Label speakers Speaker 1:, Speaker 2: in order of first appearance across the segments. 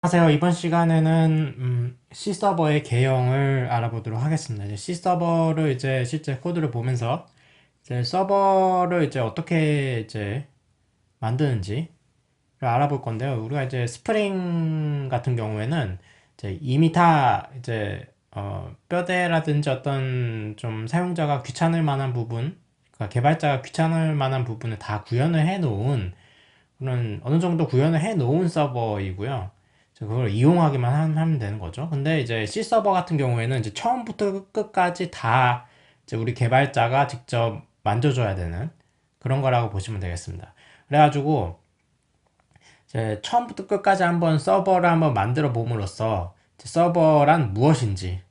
Speaker 1: 안녕하세요. 이번 시간에는 C 서버의 개형을 알아보도록 하겠습니다. 이제 C 서버를 이제 실제 코드를 보면서 이제 서버를 이제 어떻게 이제 만드는지를 알아볼 건데요. 우리가 이제 스프링 같은 경우에는 이제 이미 다 이제 뼈대라든지 어떤 좀 사용자가 귀찮을 만한 부분, 그러니까 개발자가 귀찮을 만한 부분을 다 구현을 해 놓은 그런 어느 정도 구현을 해 놓은 서버이고요. 그걸 이용하기만 하면 되는 거죠. 근데 이제 C 서버 같은 경우에는 이제 처음부터 끝까지 다 이제 우리 개발자가 직접 만져줘야 되는 그런 거라고 보시면 되겠습니다. 그래가지고 이제 처음부터 끝까지 한번 서버를 한번 만들어 봄으로써 서버란 무엇인지,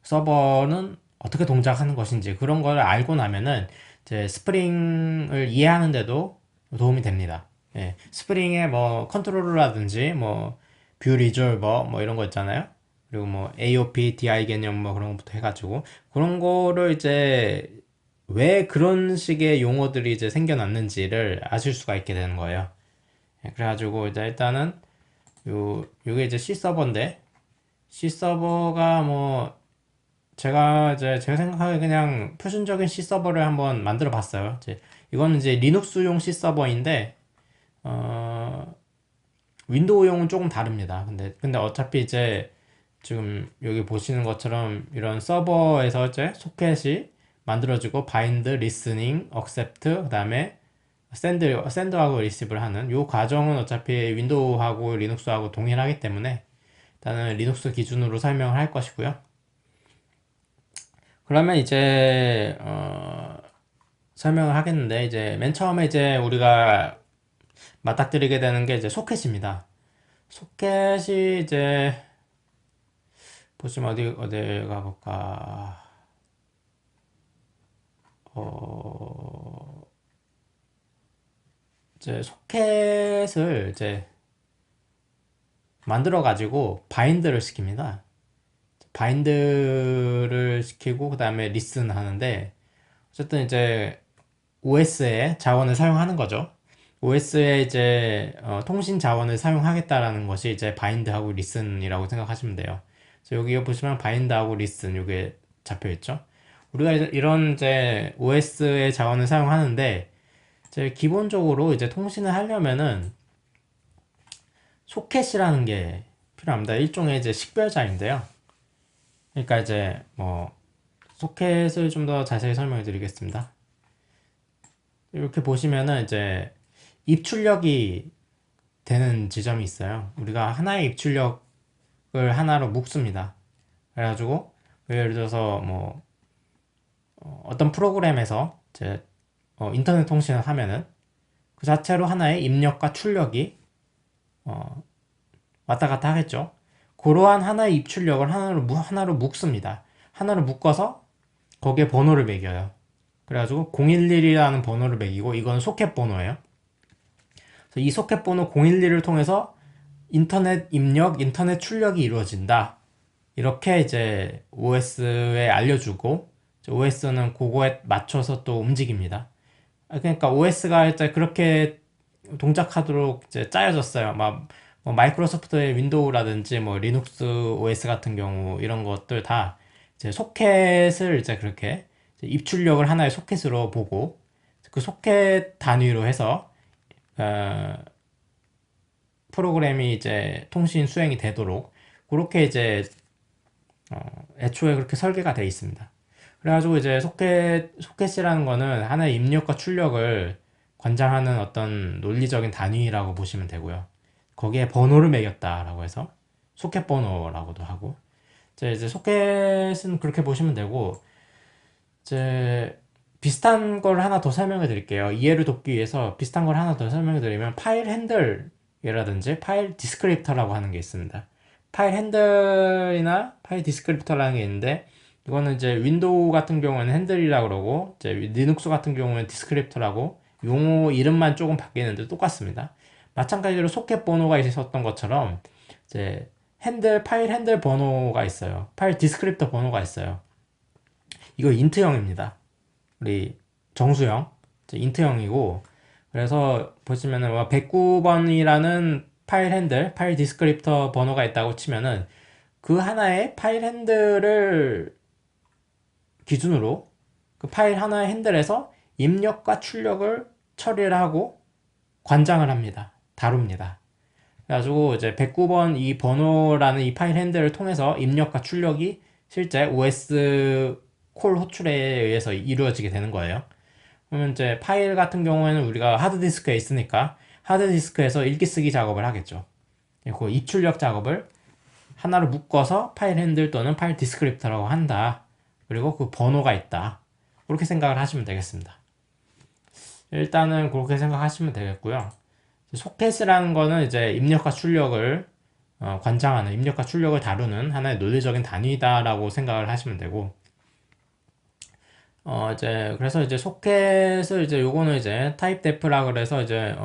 Speaker 1: 서버는 어떻게 동작하는 것인지 그런 걸 알고 나면은 이제 스프링을 이해하는데도 도움이 됩니다. 예, 스프링의 뭐 컨트롤러라든지 뭐 뷰 리졸버 뭐 이런 거 있잖아요. 그리고 뭐 AOP, DI 개념 뭐 그런 것부터 해가지고 그런 거를 이제 왜 그런 식의 용어들이 이제 생겨났는지를 아실 수가 있게 되는 거예요. 예, 그래가지고 이제 일단은 요게 이제 C 서버인데 C 서버가 뭐 제가 생각하기에 그냥 표준적인 C 서버를 한번 만들어 봤어요. 이제 이거는 이제 리눅스용 C 서버인데 어 윈도우용은 조금 다릅니다. 근데 어차피 이제 지금 여기 보시는 것처럼 이런 서버에서 이제 소켓이 만들어지고 바인드, 리스닝, 억셉트, 그다음에 샌드하고 리시브를 하는 요 과정은 어차피 윈도우하고 리눅스하고 동일하기 때문에 일단은 리눅스 기준으로 설명을 할 것이고요. 그러면 이제 설명을 하겠는데 이제 맨 처음에 이제 우리가 맞닥뜨리게 되는 게 이제 소켓입니다. 소켓이 이제 보시면 어디 가볼까? 어 이제 소켓을 이제 만들어 가지고 바인드를 시킵니다. 바인드를 시키고 그 다음에 리슨 하는데 어쨌든 이제 OS의 자원을 사용하는 거죠. OS의 이제 통신 자원을 사용하겠다라는 것이 이제 바인드하고 리슨이라고 생각하시면 돼요. 그래서 여기 보시면 바인드하고 리슨 이게 잡혀 있죠. 우리가 이런 이제 OS의 자원을 사용하는데 이제 기본적으로 이제 통신을 하려면은 소켓이라는 게 필요합니다. 일종의 이제 식별자인데요. 그러니까 이제 뭐 소켓을 좀 더 자세히 설명해 드리겠습니다. 이렇게 보시면은 이제 입출력이 되는 지점이 있어요. 우리가 하나의 입출력을 하나로 묶습니다. 그래가지고 예를 들어서 뭐 어떤 프로그램에서 이제 인터넷 통신을 하면은 그 자체로 하나의 입력과 출력이 어, 왔다 갔다 하겠죠. 그러한 하나의 입출력을 하나로 묶습니다. 하나로 묶어서 거기에 번호를 매겨요. 그래가지고 011이라는 번호를 매기고 이건 소켓 번호예요. 그래서 이 소켓 번호 011을 통해서 인터넷 입력, 인터넷 출력이 이루어진다. 이렇게 이제 OS에 알려주고 OS는 그거에 맞춰서 또 움직입니다. 그러니까 OS가 이제 그렇게 동작하도록 이제 짜여졌어요. 뭐 마이크로소프트의 윈도우라든지 뭐 리눅스 OS 같은 경우 이런 것들 다 이제 소켓을 이제 그렇게 이제 입출력을 하나의 소켓으로 보고 그 소켓 단위로 해서 어, 프로그램이 이제 통신 수행이 되도록 그렇게 이제 애초에 그렇게 설계가 되어 있습니다. 그래가지고 이제 소켓이라는 거는 하나의 입력과 출력을 관장하는 어떤 논리적인 단위라고 보시면 되고요. 거기에 번호를 매겼다라고 해서 소켓 번호라고도 하고 이제 소켓은 그렇게 보시면 되고 이제 비슷한 걸 하나 더 설명해 드릴게요. 이해를 돕기 위해서 비슷한 걸 하나 더 설명해 드리면 파일 핸들이라든지 파일 디스크립터라고 하는 게 있습니다. 파일 핸들이나 파일 디스크립터라는 게 있는데 이거는 이제 윈도우 같은 경우는 핸들이라고 그러고 이제 리눅스 같은 경우는 디스크립터라고 용어 이름만 조금 바뀌는데 똑같습니다. 마찬가지로 소켓 번호가 있었던 것처럼 이제 파일 핸들 번호가 있어요. 파일 디스크립터 번호가 있어요. 이거 인트형입니다. 우리 정수형 인트형이고 그래서 보시면은 109번이라는 파일 핸들, 파일 디스크립터 번호가 있다고 치면은 그 하나의 파일 핸들을 기준으로 그 파일 하나의 핸들에서 입력과 출력을 처리를 하고 관장을 합니다. 다룹니다. 그래가지고 이제 109번 이 번호라는 이 파일 핸들을 통해서 입력과 출력이 실제 OS 콜 호출에 의해서 이루어지게 되는 거예요. 그러면 이제 파일 같은 경우에는 우리가 하드디스크에 있으니까 하드디스크에서 읽기 쓰기 작업을 하겠죠. 그 입출력 작업을 하나로 묶어서 파일 핸들 또는 파일 디스크립터라고 한다. 그리고 그 번호가 있다. 그렇게 생각을 하시면 되겠습니다. 일단은 그렇게 생각하시면 되겠고요. 소켓이라는 거는 이제 입력과 출력을 관장하는, 입력과 출력을 다루는 하나의 논리적인 단위다라고 생각을 하시면 되고, 이제 그래서 이제 소켓을 이제 요거는 이제 타입 데프라 그래서 이제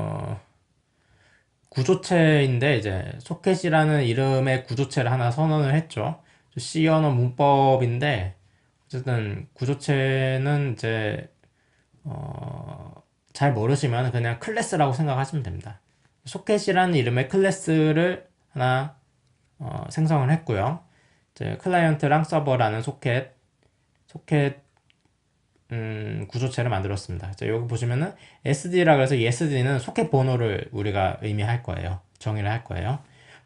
Speaker 1: 구조체인데 이제 소켓이라는 이름의 구조체를 하나 선언을 했죠. C 언어 문법인데 어쨌든 구조체는 이제 잘 모르시면 그냥 클래스라고 생각하시면 됩니다. 소켓이라는 이름의 클래스를 하나 생성을 했고요. 이제 클라이언트랑 서버라는 소켓 구조체를 만들었습니다. 자, 여기 보시면은 SD라 그래서 이 SD는 소켓 번호를 우리가 의미할 거예요. 정의를 할 거예요.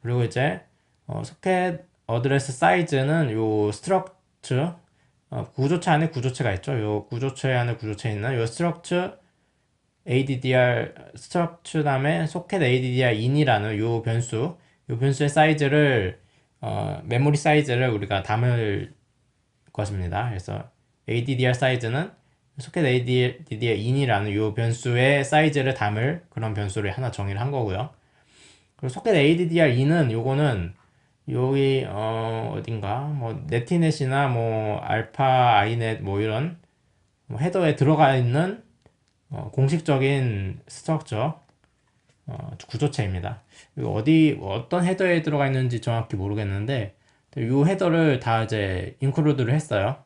Speaker 1: 그리고 이제 소켓 어드레스 사이즈는 요 스트럭처 구조체 안에 구조체가 있죠. 요 구조체 안에 구조체 있는 요 스트럭처 ADDR 스트럭처 다음에 소켓 ADDR in이라는 요 변수의 사이즈를 메모리 사이즈를 우리가 담을 것입니다. 그래서 ADDR 사이즈는 소켓 ADDR in이라는 요 변수의 사이즈를 담을 그런 변수를 하나 정의를 한 거고요. 그리고 소켓 ADDR in은 요거는 여기 어딘가 뭐 네티넷이나 뭐 알파 아이넷 뭐 이런 뭐 헤더에 들어가 있는 공식적인 스트럭처 구조체입니다. 이거 어떤 헤더에 들어가 있는지 정확히 모르겠는데 이 헤더를 다 이제 인클루드를 했어요.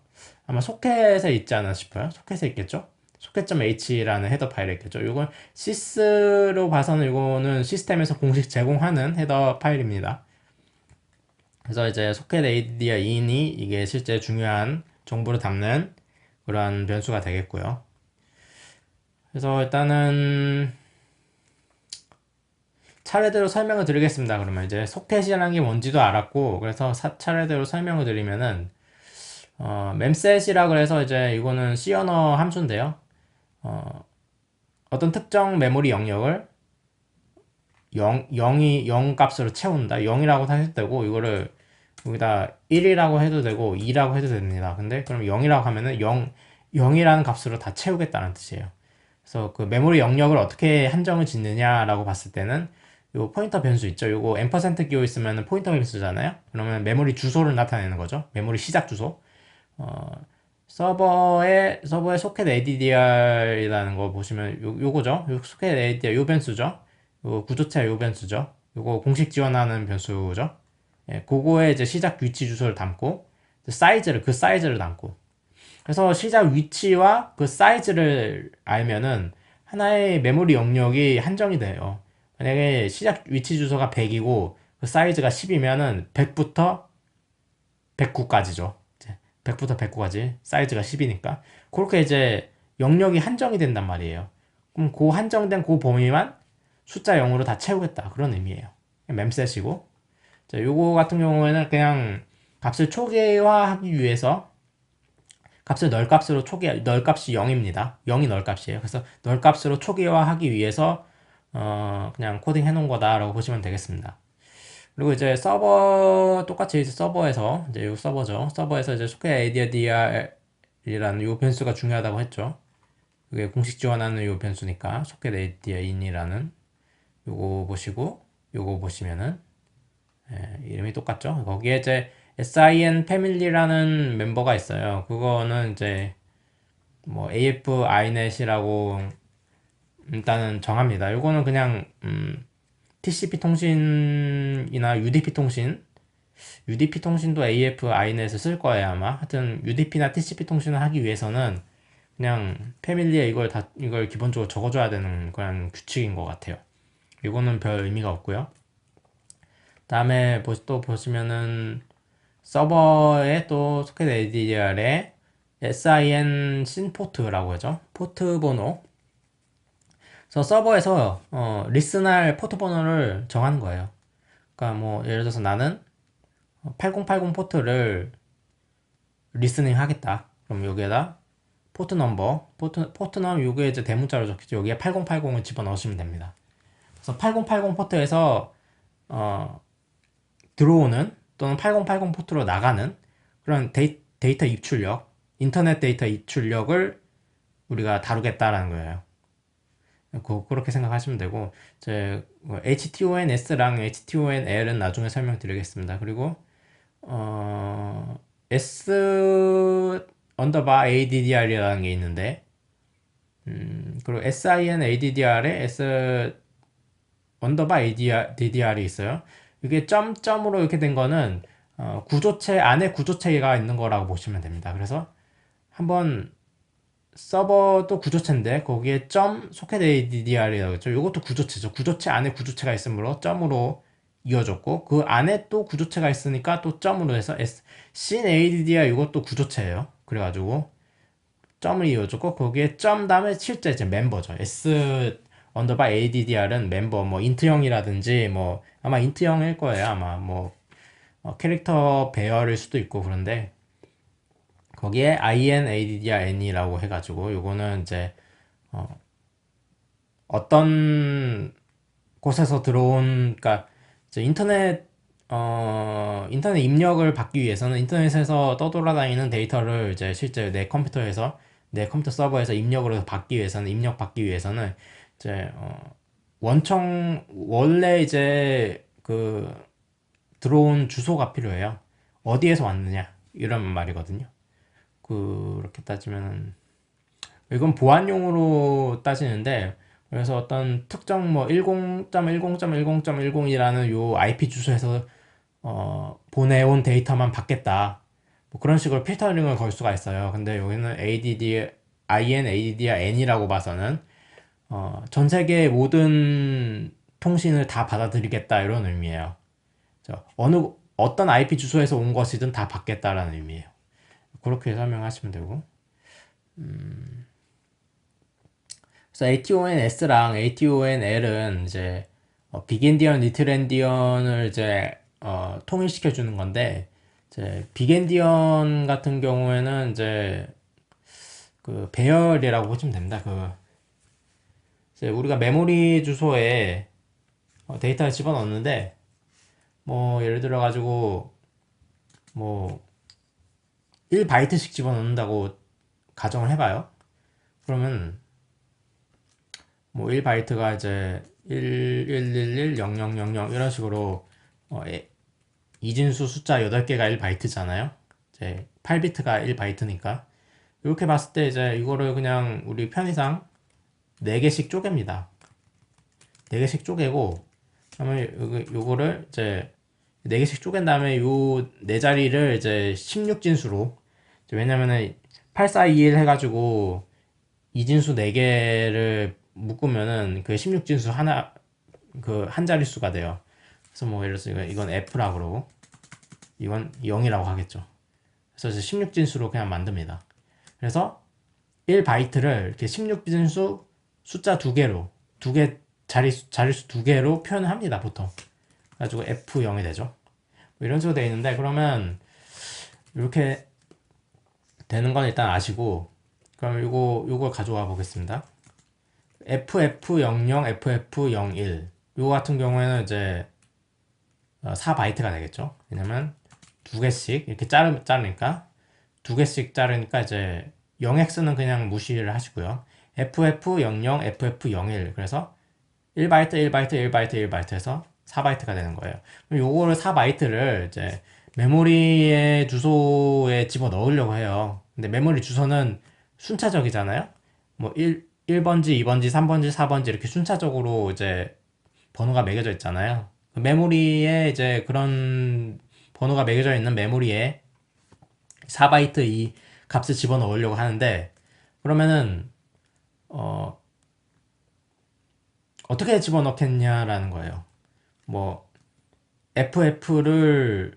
Speaker 1: 아마 소켓에 있지 않나 싶어요. 소켓에 있겠죠? socket.h라는 헤더 파일에 있겠죠. 이건 sys로 봐서는 이거는 시스템에서 공식 제공하는 헤더 파일입니다. 그래서 이제 소켓 ADDR in이 이게 실제 중요한 정보를 담는 그러한 변수가 되겠고요. 그래서 일단은 차례대로 설명을 드리겠습니다. 그러면 이제 소켓이라는 게 뭔지도 알았고, 그래서 차례대로 설명을 드리면은 memset이라 그래서 이제 이거는 C 언어 함수인데요. 어떤 특정 메모리 영역을 0 값으로 채운다. 0이라고 하셔도 되고, 이거를 여기다 1이라고 해도 되고, 2라고 해도 됩니다. 근데 그럼 0이라고 하면은 0이라는 값으로 다 채우겠다는 뜻이에요. 그래서 그 메모리 영역을 어떻게 한정을 짓느냐라고 봤을 때는 요 포인터 변수 있죠. 요거 앰퍼센트 끼워 있으면 포인터 변수잖아요. 그러면 메모리 주소를 나타내는 거죠. 메모리 시작 주소. 서버의 소켓 ADDR이라는 거 보시면 요거죠. 요 소켓 ADDR 요 변수죠. 요 구조체 요 변수죠. 요거 공식 지원하는 변수죠. 예, 그거에 이제 시작 위치 주소를 담고 그 사이즈를 담고 그래서 시작 위치와 그 사이즈를 알면은 하나의 메모리 영역이 한정이 돼요. 만약에 시작 위치 주소가 100이고 그 사이즈가 10이면은 100부터 109까지죠. 100부터 109까지 사이즈가 10이니까 그렇게 이제 영역이 한정이 된단 말이에요. 그럼 그 한정된 그 범위만 숫자 0으로 다 채우겠다 그런 의미예요. memset이고 자, 요거 같은 경우에는 그냥 값을 초기화하기 위해서 값을 널값으로 널값이 0입니다. 0이 널값이에요. 그래서 널값으로 초기화하기 위해서 그냥 코딩 해놓은 거다라고 보시면 되겠습니다. 그리고 이제 똑같이 이제 서버에서 이제 요 서버죠. 서버에서 이제 소켓 ADDR이라는 요 변수가 중요하다고 했죠. 이게 공식 지원하는 요 변수니까 소켓 ADDR in이라는 요거 보시고 요거 보시면은 이름이 똑같죠. 거기에 이제 SIN 패밀리라는 멤버가 있어요. 그거는 이제 뭐 AF INET이라고 일단은 정합니다. 요거는 그냥 TCP 통신이나 UDP 통신도 AF INET을 쓸 거예요 아마. 하여튼 UDP나 TCP 통신을 하기 위해서는 그냥 패밀리에 이걸 기본적으로 적어줘야 되는 그런 규칙인 것 같아요. 이거는 별 의미가 없고요. 다음에 또 보시면은 서버에 또 소켓 ADDR에 SIN 신포트라고 하죠. 포트 번호. 그래서 서버에서 리슨할 포트 번호를 정하는 거예요. 그러니까 뭐 예를 들어서 나는 8080 포트를 리스닝 하겠다. 그럼 여기에다 포트 넘버 요게 이제 대문자로 적혀있죠. 여기에 8080을 집어넣으시면 됩니다. 그래서 8080 포트에서 들어오는 또는 8080 포트로 나가는 그런 데이터 입출력, 인터넷 데이터 입출력을 우리가 다루겠다라는 거예요. 그렇게 생각하시면 되고, 이제 HTONS랑 HTONL은 나중에 설명드리겠습니다. 그리고 S 언더바 ADDR이라는 게 있는데, 그리고 SIN ADDR에 S 언더바 ADDR이 있어요. 이게 점으로 이렇게 된 거는 구조체 안에 구조체가 있는 거라고 보시면 됩니다. 그래서 한번 서버도 구조체인데 거기에 점 소켓 ADDR이라고 했죠. 이것도 구조체죠. 구조체 안에 구조체가 있으므로 점으로 이어졌고 그 안에 또 구조체가 있으니까 또 점으로 해서 sin ADDR 이것도 구조체예요. 그래가지고 점을 이어줬고 거기에 점 다음에 실제 이제 멤버죠. S 언더바 ADDR은 멤버 뭐 인트형이라든지 뭐 아마 인트형일 거예요. 아마 뭐 캐릭터 배열일 수도 있고 그런데 거기에 INADDRN이라고 해가지고 요거는 이제 어떤 곳에서 들어온 그러니까 이제 인터넷 입력을 받기 위해서는 인터넷에서 떠돌아다니는 데이터를 이제 실제 내 컴퓨터 서버에서 입력을 받기 위해서는 이제 원래 이제 그 들어온 주소가 필요해요. 어디에서 왔느냐 이런 말이거든요. 그렇게 따지면은 이건 보안용으로 따지는데 그래서 어떤 특정 뭐 10.10.10.10이라는 요 IP 주소에서 보내온 데이터만 받겠다. 뭐 그런 식으로 필터링을 걸 수가 있어요. 근데 여기는 INADDRN이라고 봐서는 전 세계 모든 통신을 다 받아들이겠다 이런 의미예요. 어떤 IP 주소에서 온 것이든 다 받겠다라는 의미예요. 그렇게 설명하시면 되고. 그래서 ATONS랑 ATONL은 이제 빅엔디언, 리틀엔디언을 이제 통일시켜 주는 건데 이제 빅엔디언 같은 경우에는 이제 그 배열이라고 보시면 됩니다. 그 이제 우리가 메모리 주소에 데이터를 집어넣는데 뭐 예를 들어 가지고 뭐 1바이트씩 집어넣는다고 가정을 해봐요. 그러면 뭐 1바이트가 이제 11110000 이런 식으로 이진수 숫자 8개가 1바이트잖아요. 이제 8비트가 1바이트니까 이렇게 봤을 때 이제 이거를 그냥 우리 편의상 4개씩 쪼갭니다. 4개씩 쪼개고 그러면 요거를 이제 4개씩 쪼갠 다음에 요 4자리를 이제 16진수로 왜냐면은 8421 해가지고 이진수 4개를 묶으면은 그 16진수 하나 그 한 자릿수가 돼요. 그래서 뭐 예를 들어서 이건 F라 그러고 이건 0이라고 하겠죠. 그래서 16진수로 그냥 만듭니다. 그래서 1바이트를 이렇게 16진수 숫자 2개로 2개 자릿수 2개로 표현을 합니다. 보통. 그래가지고 F0이 되죠. 뭐 이런 식으로 되어 있는데 그러면 이렇게 되는 건 일단 아시고 그럼 요걸 가져와 보겠습니다. FF00, FF01 요거 같은 경우에는 이제 4바이트가 되겠죠. 왜냐면 2개씩 이렇게 자르니까 2개씩 자르니까 이제 0x는 그냥 무시를 하시고요. FF00, FF01 그래서 1바이트, 1바이트, 1바이트, 1바이트 해서 4바이트가 되는 거예요. 그럼 요거를 4바이트를 이제 메모리의 주소에 집어 넣으려고 해요. 근데 메모리 주소는 순차적이잖아요. 뭐 1번지, 2번지, 3번지, 4번지 이렇게 순차적으로 이제 번호가 매겨져 있잖아요. 그 메모리에 이제 그런 번호가 매겨져 있는 메모리에 4바이트 이 값을 집어넣으려고 하는데 그러면은 어떻게 집어넣겠냐라는 거예요. 뭐 FF를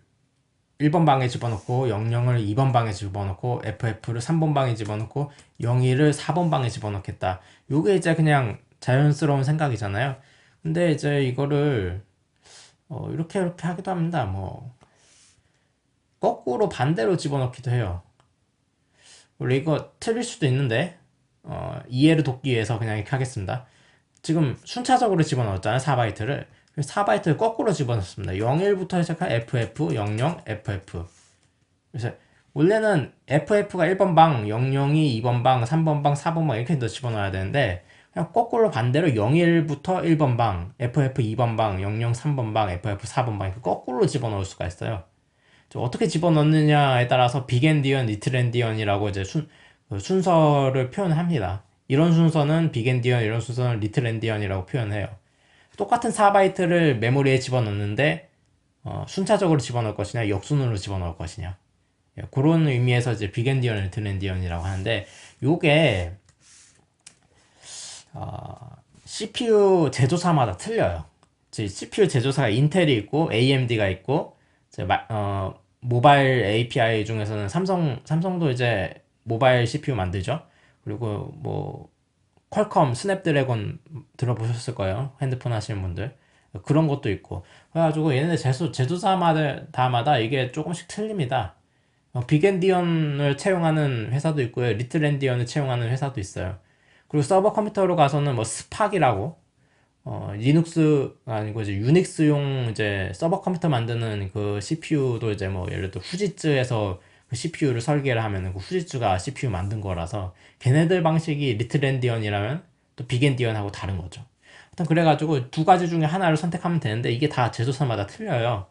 Speaker 1: 1번 방에 집어넣고 00을 2번 방에 집어넣고 FF를 3번 방에 집어넣고 01을 4번 방에 집어넣겠다. 요게 이제 그냥 자연스러운 생각이잖아요. 근데 이제 이거를 이렇게 하기도 합니다. 뭐 거꾸로 반대로 집어넣기도 해요. 원래 이거 틀릴 수도 있는데 이해를 돕기 위해서 그냥 이렇게 하겠습니다. 지금 순차적으로 집어넣었잖아요. 4바이트를. 4바이트를 거꾸로 집어넣습니다. 01부터 시작한 FF, 00, FF. 그래서 원래는 FF가 1번 방, 00이 2번 방, 3번 방, 4번 방 이렇게 집어넣어야 되는데 그냥 거꾸로 반대로 01부터 1번 방, FF 2번 방, 00 3번 방, FF 4번 방 이렇게 거꾸로 집어넣을 수가 있어요. 어떻게 집어넣느냐에 따라서 빅엔디언, 리틀엔디언이라고 이제 순서를 표현합니다. 이런 순서는 빅엔디언, 이런 순서는 리틀엔디언이라고 표현해요. 똑같은 4바이트를 메모리에 집어넣는데 순차적으로 집어넣을 것이냐, 역순으로 집어넣을 것이냐. 예, 그런 의미에서 이제 빅엔디언, 리틀엔디언이라고 하는데 요게 CPU 제조사마다 틀려요. CPU 제조사가 인텔이 있고 AMD가 있고 모바일 API 중에서는 삼성도 이제 모바일 CPU 만들죠. 그리고 뭐 퀄컴 스냅드래곤 들어보셨을 거예요. 핸드폰 하시는 분들. 그런 것도 있고. 그래가지고 얘네들 제조사마다 이게 조금씩 틀립니다. 빅엔디언을 채용하는 회사도 있고요. 리틀엔디언을 채용하는 회사도 있어요. 그리고 서버 컴퓨터로 가서는 뭐 스팍이라고 리눅스 아니고 이제 유닉스용 이제 서버 컴퓨터 만드는 그 CPU도 이제 뭐 예를 들어 후지츠에서 그 CPU를 설계를 하면은 그 후지츠가 CPU 만든 거라서 걔네들 방식이 리틀엔디언이라면 또 빅엔디언하고 다른 거죠. 하여튼 그래가지고 두 가지 중에 하나를 선택하면 되는데 이게 다 제조사마다 틀려요.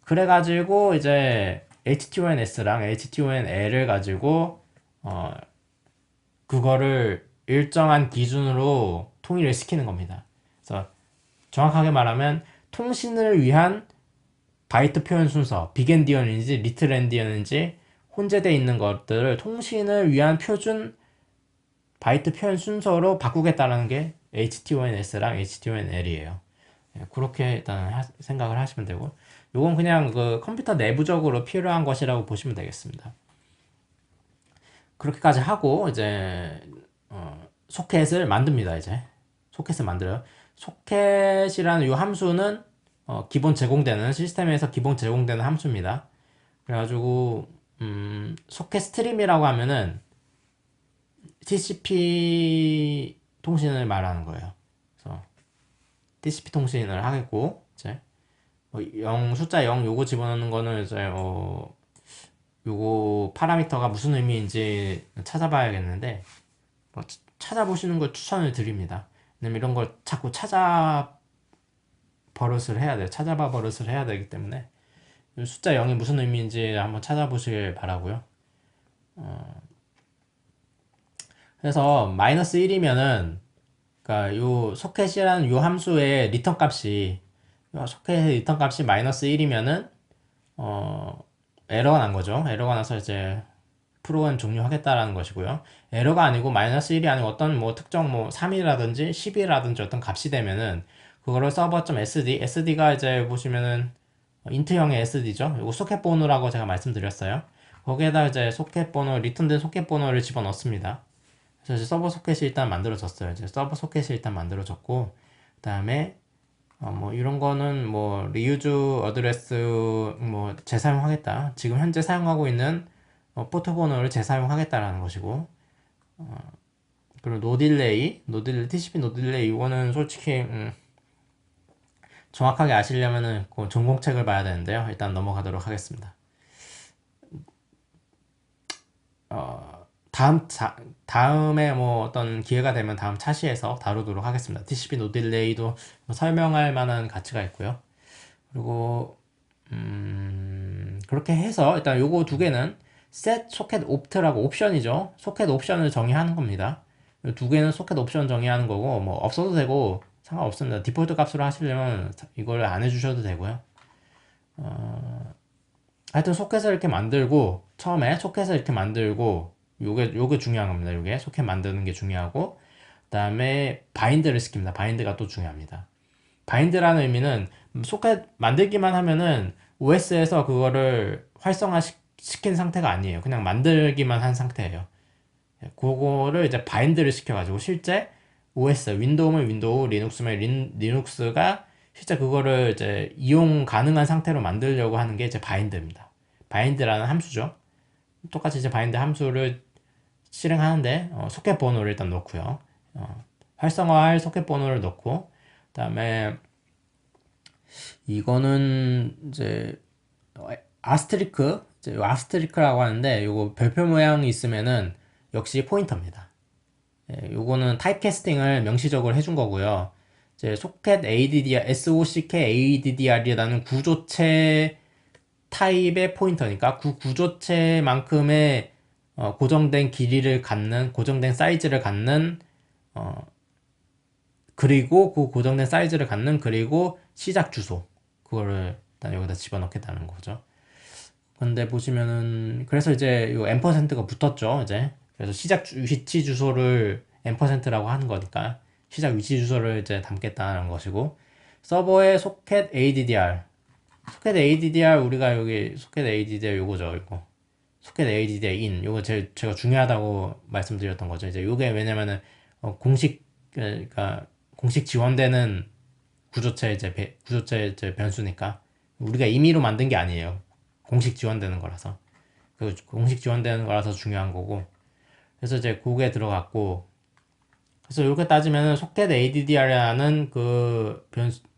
Speaker 1: 그래가지고 이제 HTONS랑 HTONL을 가지고 그거를 일정한 기준으로 통일을 시키는 겁니다. 그래서 정확하게 말하면 통신을 위한 바이트 표현 순서, 빅엔디언인지 리틀엔디언인지 혼재되어 있는 것들을 통신을 위한 표준 바이트 표현 순서로 바꾸겠다는 게 HTONS랑 HTONL이에요. 그렇게 일단 생각을 하시면 되고, 요건 그냥 그 컴퓨터 내부적으로 필요한 것이라고 보시면 되겠습니다. 그렇게까지 하고 이제 소켓을 만듭니다. 이제 소켓을 만들어요. 소켓이라는 이 함수는 기본 제공되는 시스템에서 기본 제공되는 함수입니다. 그래가지고 소켓 스트림이라고 하면은 TCP 통신을 말하는 거예요. 그래서 TCP 통신을 하겠고 이제 0 숫자 0 요거 집어넣는 거는 이제 요거 파라미터가 무슨 의미인지 찾아봐야겠는데 뭐 찾아보시는 걸 추천을 드립니다. 왜냐면 이런 걸 자꾸 버릇을 해야 돼요. 찾아봐 버릇을 해야 되기 때문에 숫자 0이 무슨 의미인지 한번 찾아보시길 바라고요. 그래서 마이너스 1이면은 그러니까 요 소켓이라는 요 함수의 리턴 값이 요 소켓의 리턴 값이 마이너스 1이면은 에러가 난 거죠. 에러가 나서 이제 프로그램 종료하겠다라는 것이고요. 에러가 아니고 마이너스 1이 아니고 어떤 뭐 특정 뭐 3이라든지 10이라든지 어떤 값이 되면은 그거를 sd가 이제 보시면은 인트형의 sd죠. 이거 소켓 번호라고 제가 말씀드렸어요. 거기에다 이제 소켓 번호, 리턴된 소켓 번호를 집어넣습니다. 그래서 이제 서버 소켓이 일단 만들어졌어요. 이제 서버 소켓이 일단 만들어졌고, 그 다음에 뭐 이런 거는 뭐 리유즈 어드레스 뭐 재사용하겠다. 지금 현재 사용하고 있는 포트 번호를 재사용하겠다라는 것이고, 그리고 TCP 노딜레이 이거는 솔직히 정확하게 아시려면은 그 전공책을 봐야 되는데요. 일단 넘어가도록 하겠습니다. 다음에 뭐 어떤 기회가 되면 다음 차시에서 다루도록 하겠습니다. TCP 노딜레이도 설명할 만한 가치가 있고요. 그리고 그렇게 해서 일단 요거 두 개는 set socket opt라고 옵션이죠. 소켓 옵션을 정의하는 겁니다. 두 개는 소켓 옵션 정의하는 거고 뭐 없어도 되고 상관없습니다. 디폴트 값으로 하시려면 이걸 안 해주셔도 되고요. 하여튼 소켓을 이렇게 만들고 처음에 소켓을 이렇게 만들고 요게 중요한 겁니다. 요게 소켓 만드는 게 중요하고 그 다음에 바인드를 시킵니다. 바인드가 또 중요합니다. 바인드라는 의미는 소켓 만들기만 하면은 OS에서 그거를 활성화 시킨 상태가 아니에요. 그냥 만들기만 한 상태예요. 그거를 이제 바인드를 시켜가지고 실제 OS, 윈도우면 윈도우, 리눅스면 리눅스가 실제 그거를 이제 이용 가능한 상태로 만들려고 하는 게 이제 바인드입니다. 바인드라는 함수죠. 똑같이 이제 바인드 함수를 실행하는데 소켓 번호를 일단 넣고요. 활성화할 소켓 번호를 넣고 그다음에 이거는 이제 아스트리크, 이제 아스트리크라고 하는데 요거 별표 모양이 있으면은 역시 포인터입니다. 예, 요거는 타입 캐스팅을 명시적으로 해준 거고요. 이제 소켓 ADDR, SOCK ADDR이라는 구조체 타입의 포인터니까 그 구조체만큼의 고정된 길이를 갖는, 고정된 사이즈를 갖는, 그리고 그 고정된 사이즈를 갖는, 그리고 시작 주소. 그거를 일단 여기다 집어넣겠다는 거죠. 근데 보시면은, 그래서 이제 요 앰퍼센트가 붙었죠, 이제. 그래서 시작 위치 주소를 앰퍼센트라고 하는 거니까, 시작 위치 주소를 이제 담겠다는 것이고, 서버의 소켓 ADDR. 소켓 ADDR, 우리가 여기 소켓 ADDR 요거죠, 이거. 소켓 ADDR in. 요거 제가 중요하다고 말씀드렸던 거죠. 이제 요게 왜냐면은, 그러니까, 공식 지원되는 구조체 이제 변수니까. 우리가 임의로 만든 게 아니에요. 공식 지원되는 거라서. 그 공식 지원되는 거라서 중요한 거고. 그래서 이제 그게 들어갔고, 그래서 이렇게 따지면은 소켓 ADDR이라는 그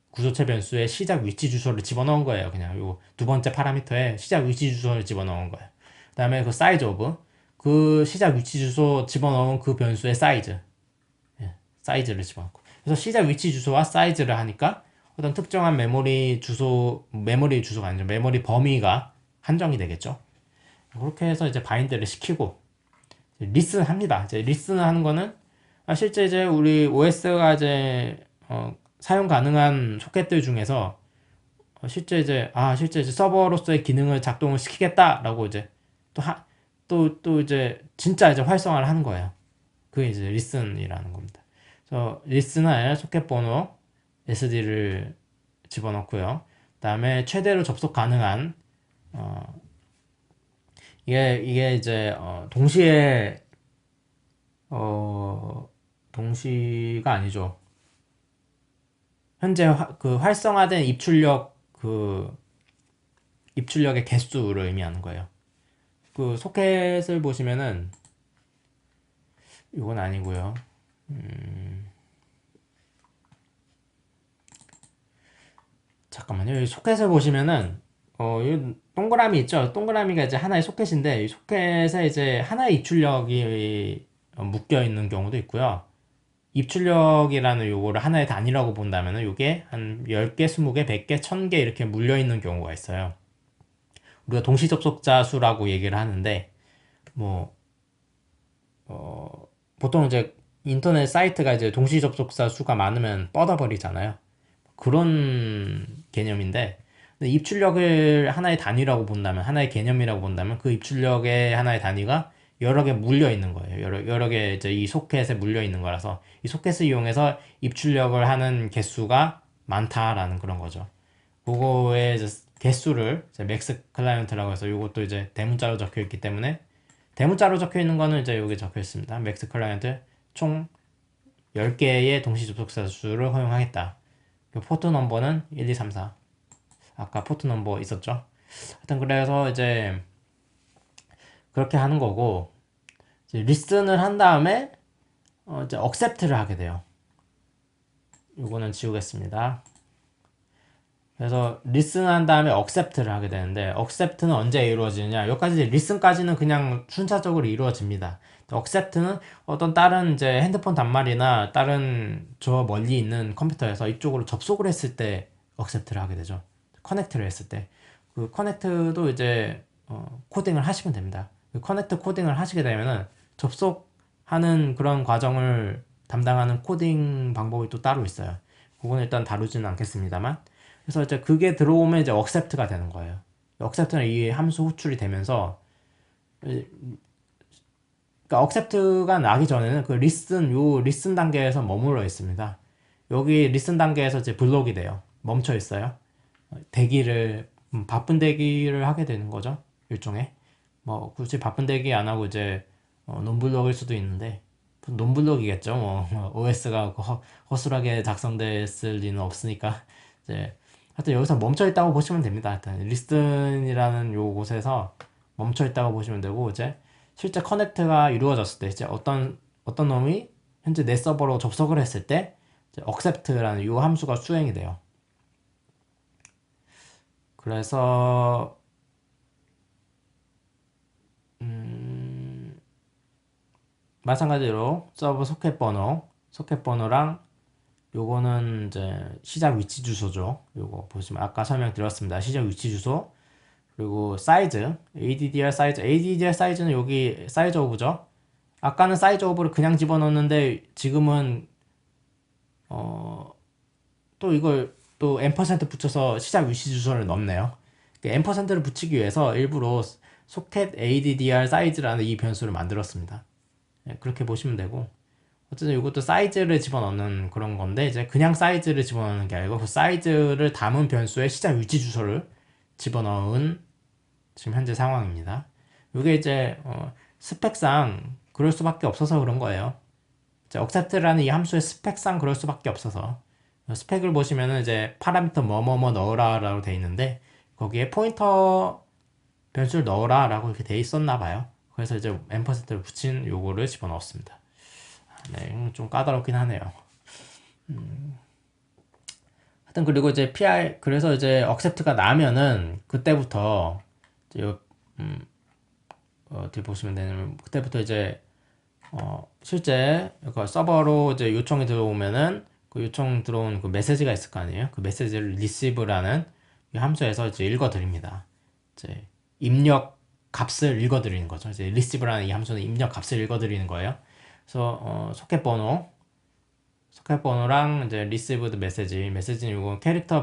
Speaker 1: 구조체 변수의 시작 위치 주소를 집어넣은 거예요. 그냥 요 두 번째 파라미터에 시작 위치 주소를 집어넣은 거예요. 그 다음에 그 사이즈 오브, 그 시작 위치 주소 집어넣은 그 변수의 사이즈, 사이즈를 집어넣고. 그래서 시작 위치 주소와 사이즈를 하니까 어떤 특정한 메모리 주소가 아니죠. 메모리 범위가 한정이 되겠죠. 그렇게 해서 이제 바인드를 시키고, 리슨 합니다. 이제 리슨 하는 거는 실제 이제 우리 OS가 이제 사용 가능한 소켓들 중에서 실제 이제 서버로서의 기능을 작동을 시키겠다라고 이제 또 이제 진짜 이제 활성화를 하는 거예요. 그게 이제 리슨이라는 겁니다. 그래서 리슨할 소켓 번호 SD를 집어넣고요. 그다음에 최대로 접속 가능한 이게 이제 동시가 아니죠. 현재 그 활성화된 입출력의 개수를 의미하는 거예요. 그 소켓을 보시면은 이건 아니고요. 잠깐만요. 이 소켓을 보시면은 이 동그라미 있죠. 동그라미가 이제 하나의 소켓인데 이 소켓에 이제 하나의 입출력이 묶여 있는 경우도 있고요. 입출력이라는 요거를 하나의 단위라고 본다면은 요게 한 10개, 20개, 100개, 1000개 이렇게 물려 있는 경우가 있어요. 우리가 동시 접속자 수라고 얘기를 하는데 뭐 보통 이제 인터넷 사이트가 이제 동시 접속자 수가 많으면 뻗어버리잖아요. 그런 개념인데 입출력을 하나의 단위라고 본다면, 하나의 개념이라고 본다면 그 입출력의 하나의 단위가 여러 개 물려 있는 거예요. 여러 개 이제 이 소켓에 물려 있는 거라서 이 소켓을 이용해서 입출력을 하는 개수가 많다라는 그런 거죠. 그거의 이제 개수를 이제 맥스 클라이언트라고 해서 이것도 이제 대문자로 적혀 있기 때문에 대문자로 적혀 있는 거는 이제 여기 적혀 있습니다. 맥스 클라이언트 총 10개의 동시 접속자 수를 허용하겠다. 포트 넘버는 1, 2, 3, 4. 아까 포트 넘버 있었죠? 하여튼 그래서 이제 그렇게 하는 거고, 이제 리슨을 한 다음에 이제 accept를 하게 돼요. 요거는 지우겠습니다. 그래서 리슨 한 다음에 accept를 하게 되는데 accept는 언제 이루어지느냐? 여기까지 리슨까지는 그냥 순차적으로 이루어집니다. accept는 어떤 다른 이제 핸드폰 단말이나 다른 저 멀리 있는 컴퓨터에서 이쪽으로 접속을 했을 때 accept를 하게 되죠. 커넥트를 했을 때 그 커넥트도 이제 코딩을 하시면 됩니다. 그 커넥트 코딩을 하시게 되면은 접속하는 그런 과정을 담당하는 코딩 방법이 또 따로 있어요. 그건 일단 다루지는 않겠습니다만, 그래서 이제 그게 들어오면 이제 accept가 되는 거예요. accept는 이 함수 호출이 되면서, 그러니까 accept가 나기 전에는 그 listen 단계에서 머물러 있습니다. 여기 리슨 단계에서 이제 블록이 돼요. 멈춰 있어요. 대기를 바쁜 대기를 하게 되는 거죠. 일종의 뭐 굳이 바쁜 대기 안 하고 이제 논블록일 수도 있는데 논블록이겠죠. 뭐 OS가 허술하게 작성됐을 리는 없으니까 이제 하여튼 여기서 멈춰 있다고 보시면 됩니다. 하여튼 리슨이라는 요 곳에서 멈춰 있다고 보시면 되고 이제 실제 커넥트가 이루어졌을 때 이제 어떤 놈이 현재 내 서버로 접속을 했을 때 이제 accept라는 이 함수가 수행이 돼요. 그래서 마찬가지로 서버 소켓 번호랑 요거는 이제 시작 위치 주소죠. 요거 보시면 아까 설명드렸습니다. 시작 위치 주소 그리고 사이즈 ADDR 사이즈는 여기 사이즈 오브죠. 아까는 사이즈 오브를 그냥 집어넣었는데 지금은 또 이걸 또 n% 붙여서 시작 위치 주소를 넣네요. n%를 붙이기 위해서 일부러 소켓 ADDR 사이즈라는 이 변수를 만들었습니다. 그렇게 보시면 되고 어쨌든 이것도 사이즈를 집어넣는 그런 건데 이제 그냥 사이즈를 집어넣는 게 아니고 그 사이즈를 담은 변수의 시작 위치 주소를 집어넣은 지금 현재 상황입니다. 이게 이제 스펙상 그럴 수밖에 없어서 그런 거예요. 이제 accept라는 이 함수의 스펙상 그럴 수밖에 없어서 스펙을 보시면은 이제 파라미터 뭐뭐뭐 넣으라 라고 돼 있는데 거기에 포인터 변수를 넣으라 라고 이렇게 돼 있었나 봐요. 그래서 이제 n%를 붙인 요거를 집어넣었습니다. 네, 좀 까다롭긴 하네요. 하여튼 그리고 이제 그래서 이제 accept가 나면은 그때부터 이제 어떻게 보시면 되냐면 그때부터 이제 실제 그 서버로 이제 요청이 들어오면은 그 요청 들어온 그 메시지가 있을 거 아니에요. 그 메시지를 receive라는 이 함수에서 이제 읽어드립니다. 이제 입력 값을 읽어드리는 거죠. 이제 receive라는 이 함수는 입력 값을 읽어드리는 거예요. 그래서 소켓 번호랑 이제 received 메시지는 이거 캐릭터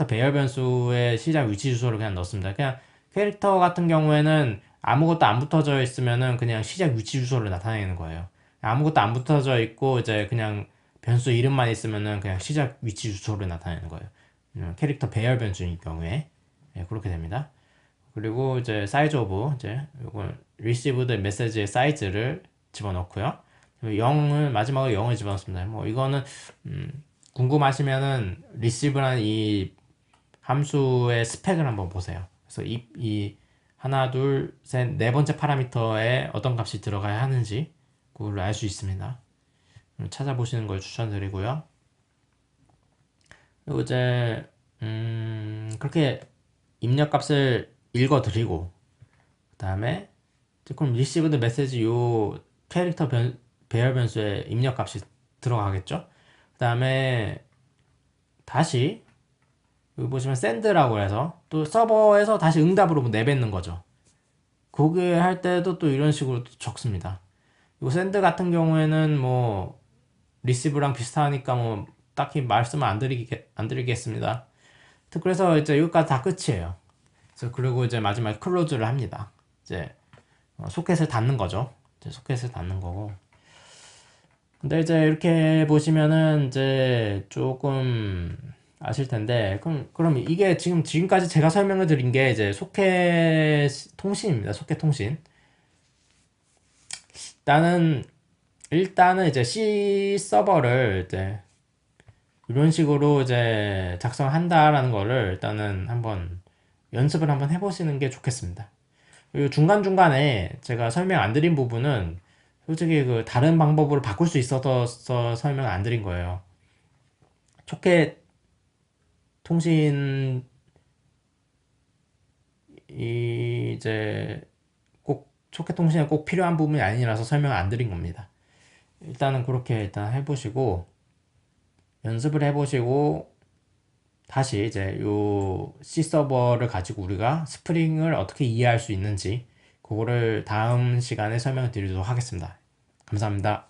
Speaker 1: 배열 변수의 시작 위치 주소를 그냥 넣습니다. 그냥 캐릭터 같은 경우에는 아무것도 안 붙어져 있으면은 그냥 시작 위치 주소를 나타내는 거예요. 아무것도 안 붙어져 있고 이제 그냥 변수 이름만 있으면은 그냥 시작 위치 주소를 나타내는 거예요. 캐릭터 배열 변수인 경우에 그렇게 됩니다. 그리고 이제 사이즈 오브 이제 이건 received 메시지의 사이즈를 집어넣고요. 0을 마지막으로 0을 집어넣습니다. 뭐 이거는 궁금하시면은 receive라는 이 함수의 스펙을 한번 보세요. 그래서 이 하나, 둘, 셋, 네 번째 파라미터에 어떤 값이 들어가야 하는지 그걸로 알 수 있습니다. 찾아보시는 걸 추천드리고요. 그리고 이제 그렇게 입력값을 읽어드리고 그 다음에 그럼 received 메시지 요 캐릭터 배열 변수에 입력값이 들어가겠죠. 그 다음에 다시 여기 보시면 send라고 해서 또 서버에서 다시 응답으로 뭐 내뱉는 거죠. 그게 할 때도 또 이런 식으로 적습니다. 이 send 같은 경우에는 뭐 receive랑 비슷하니까 뭐 딱히 말씀을 안 드리겠습니다. 그래서 이제 여기까지 다 끝이에요. 그래서 그리고 이제 마지막에 클로즈를 합니다. 이제 소켓을 닫는 거죠. 이제 소켓을 닫는 거고. 근데 이제 이렇게 보시면은 이제 조금 아실 텐데 그럼 이게 지금까지 제가 설명을 드린 게 이제 소켓 통신입니다. 소켓 통신. 일단은 이제 C 서버를 이제 이런 식으로 이제 작성한다라는 거를 일단은 한번 연습을 한번 해보시는 게 좋겠습니다. 그리고 중간중간에 제가 설명 안 드린 부분은 솔직히 그 다른 방법으로 바꿀 수 있어서 설명 안 드린 거예요. 소켓 통신 이제 꼭 소켓 통신에 꼭 필요한 부분이 아니라서 설명을 안 드린 겁니다. 일단은 그렇게 일단 해보시고 연습을 해보시고 다시 이제 요 C 서버를 가지고 우리가 스프링을 어떻게 이해할 수 있는지 그거를 다음 시간에 설명을 드리도록 하겠습니다. 감사합니다.